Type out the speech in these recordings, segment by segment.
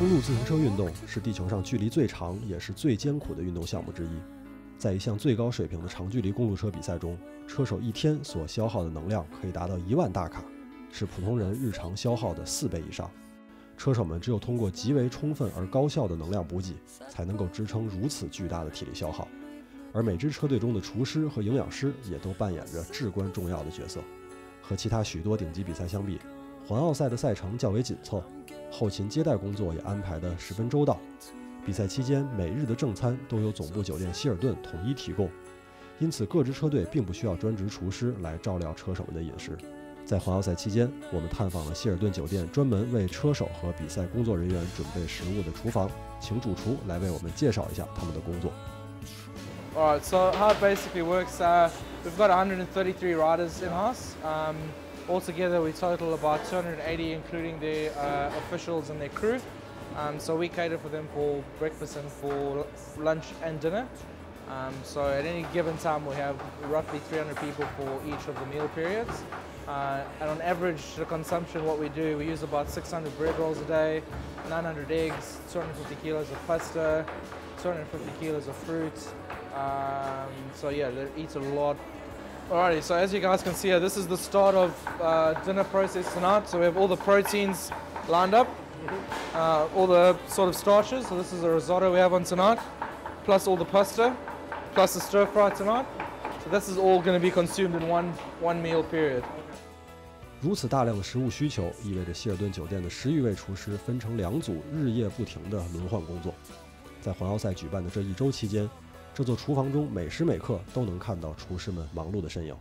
公路自行车运动是地球上距离最长也是最艰苦的运动项目之一。在一项最高水平的长距离公路车比赛中，车手一天所消耗的能量可以达到1万大卡，是普通人日常消耗的4倍以上。车手们只有通过极为充分而高效的能量补给，才能够支撑如此巨大的体力消耗。而每支车队中的厨师和营养师也都扮演着至关重要的角色。和其他许多顶级比赛相比，环奥赛的赛程较为紧凑，后勤接待工作也安排得十分周到。比赛期间，每日的正餐都由总部酒店希尔顿统一提供，因此各支车队并不需要专职厨师来照料车手们的饮食。在环奥赛期间，我们探访了希尔顿酒店专门为车手和比赛工作人员准备食物的厨房，请主厨来为我们介绍一下他们的工作。Alright, so how it basically works, we've got 133 riders in-house. Altogether we total about 280 including their officials and their crew. So we cater for them for breakfast and for lunch and dinner. So at any given time we have roughly 300 people for each of the meal periods. And on average the consumption, what we do, we use about 600 bread rolls a day, 900 eggs, 250 kilos of pasta, 250 kilos of fruit. So yeah, they eat a lot. Alrighty, so as you guys can see here, this is the start of dinner process tonight. So we have all the proteins lined up, all the sort of starches. So this is the risotto we have on tonight, plus all the pasta, plus the stir fry tonight. So this is all going to be consumed in one meal period. 如此大量的食物需求，意味着希尔顿酒店的10余位厨师分成2组，日夜不停地轮换工作。在环奥赛举办的这1周期间，这座厨房中每时每刻都能看到厨师们忙碌的身影。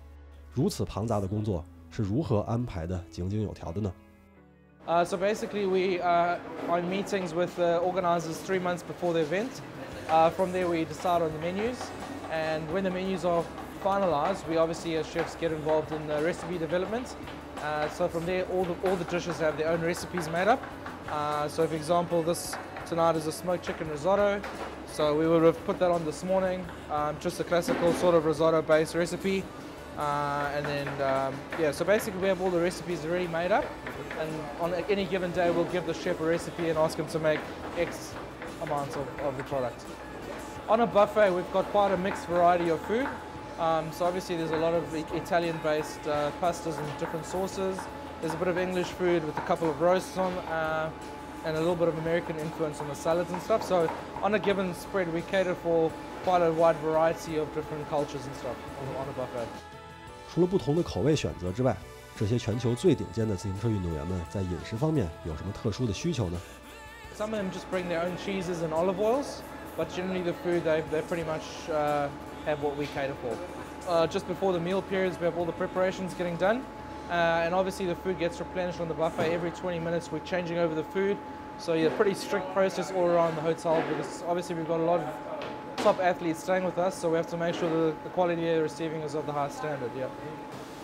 如此庞杂的工作是如何安排的井井有条的呢？ So basically we are in meetings with the organisers 3 months before the event. From there we decide on the menus, and when the menus are finalised, we obviously as chefs get involved in the recipe development. So from there all the dishes have their own recipes made up. So for example, this tonight is a smoked chicken risotto. So we would have put that on this morning, just a classical sort of risotto based recipe. And then, yeah, so basically we have all the recipes already made up, and on any given day we'll give the chef a recipe and ask him to make X amounts of the product. On a buffet we've got quite a mixed variety of food. So obviously there's a lot of Italian based pastas and different sauces. There's a bit of English food with a couple of roasts on, and a little bit of American influence on the salads and stuff. So on a given spread we cater for quite a wide variety of different cultures and stuff on a buffet. 除了不同的口味选择之外，这些全球最顶尖的自行车运动员们在饮食方面有什么特殊的需求呢？ Some of them just bring their own cheeses and olive oils, but generally the food they pretty much have what we cater for. Just before the meal periods we have all the preparations getting done, and obviously the food gets replenished on the buffet every 20 minutes. We're changing over the food, so yeah, pretty strict process all around the hotel, because obviously we've got a lot of top athletes staying with us, so we have to make sure the quality they're receiving is of the highest standard. Yeah,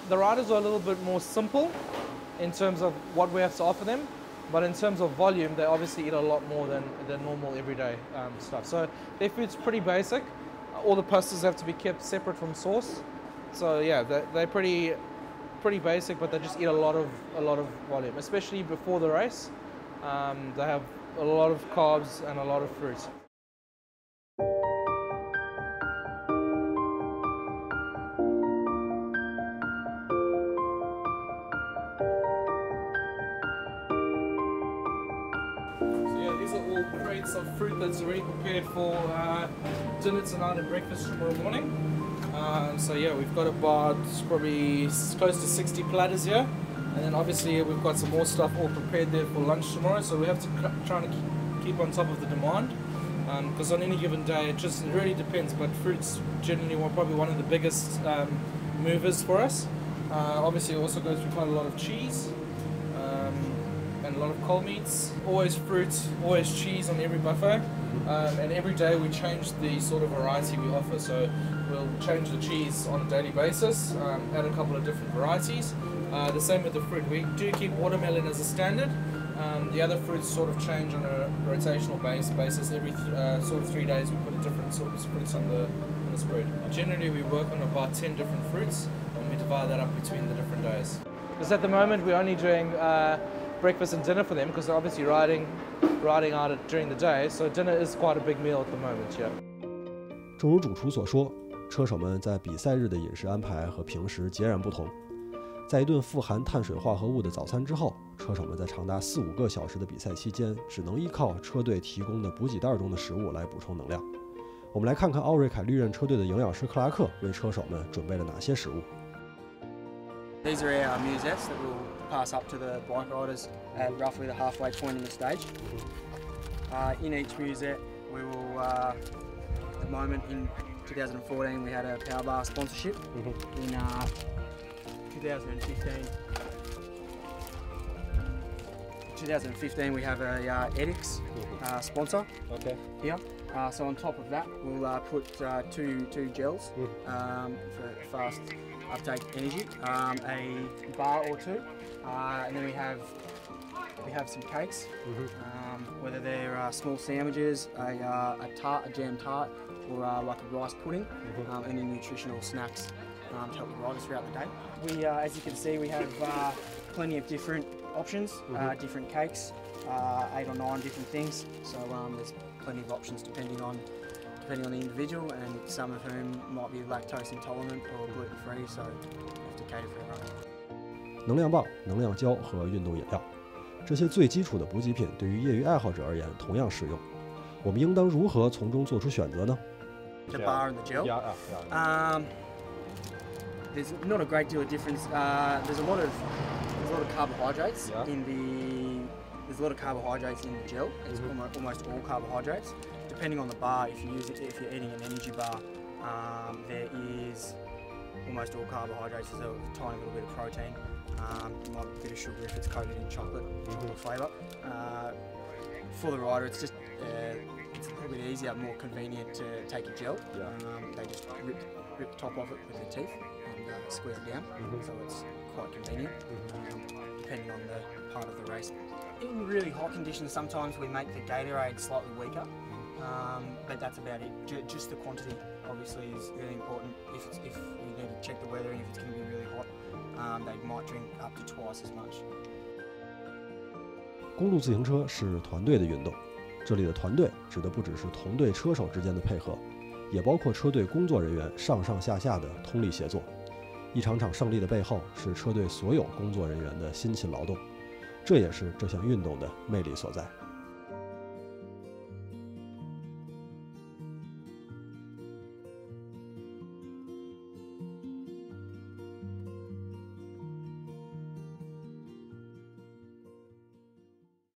the riders are a little bit more simple in terms of what we have to offer them, but in terms of volume they obviously eat a lot more than normal everyday stuff. So their food's pretty basic. All the pastas have to be kept separate from sauce, so yeah, they're pretty basic, but they just eat a lot of volume, especially before the race. They have a lot of carbs and a lot of fruit. Crates of fruit that's already prepared for dinner tonight and breakfast tomorrow morning. So yeah, we've got about probably close to 60 platters here, and then obviously we've got some more stuff all prepared there for lunch tomorrow. So we have to try to keep on top of the demand, because on any given day it really depends. But fruits generally probably one of the biggest movers for us. Obviously it also goes through quite a lot of cheese. And a lot of cold meats, always fruit, always cheese on every buffet, and every day we change the sort of variety we offer. So we'll change the cheese on a daily basis, add a couple of different varieties. The same with the fruit. We do keep watermelon as a standard. The other fruits sort of change on a rotational basis. Every sort of 3 days we put a different sort of fruits on the spread. Generally we work on about 10 different fruits, and we divide that up between the different days. Because at the moment we're only doing breakfast and dinner for them, because they're obviously riding riding out during the day. So dinner is quite a big meal at the moment, yeah. 正如主厨所说，车手们在比赛日的饮食安排和平时截然不同。在一顿富含碳水化合物的早餐之后，车手们在长达4-5个小时的比赛期间，只能依靠车队提供的补给袋中的食物来补充能量。我们来看看奥瑞凯绿刃车队的营养师克拉克为车手们准备了哪些食物。These are our musettes that we'll pass up to the bike riders at roughly the halfway point in the stage. In each musette, we will, at the moment in 2014, we had a power bar sponsorship. In 2015, we have a edX sponsor here. So on top of that, we'll put two gels for fast uptake energy, a bar or two, and then we have some cakes, whether they're small sandwiches, a tart, a jam tart, or like a rice pudding, and then nutritional snacks to help the riders throughout the day. We, as you can see, we have plenty of different options, different cakes, 8 or 9 different things. So there's plenty of options depending on the individual, and some of whom might be lactose intolerant or gluten free. So you have to cater for everyone. 能量棒、能量胶和运动饮料，这些最基础的补给品对于业余爱好者而言同样适用。我们应当如何从中做出选择呢？ The bar and the gel. There's not a great deal of difference. There's a lot of carbohydrates in the. There's a lot of carbohydrates in the gel. It's almost all carbohydrates. Depending on the bar, if you're eating an energy bar, there is almost all carbohydrates. There's a tiny little bit of protein. Might be a bit of sugar if it's coated in chocolate or flavour. For the rider, it's just it's a little bit easier, more convenient to take a gel. They just rip the top off it with their teeth and squeeze it down, so it's quite convenient, depending on the part of the race. In really hot conditions, sometimes we make the Gatorade slightly weaker, but that's about it. Just the quantity, obviously, is really important. If you need to check the weather and if it's going to be really hot, they might drink up to twice as much. 公路自行车是团队的运动，这里的团队指的不只是同队车手之间的配合，也包括车队工作人员上上下下的通力协作。一场场胜利的背后是车队所有工作人员的辛勤劳动，这也是这项运动的魅力所在。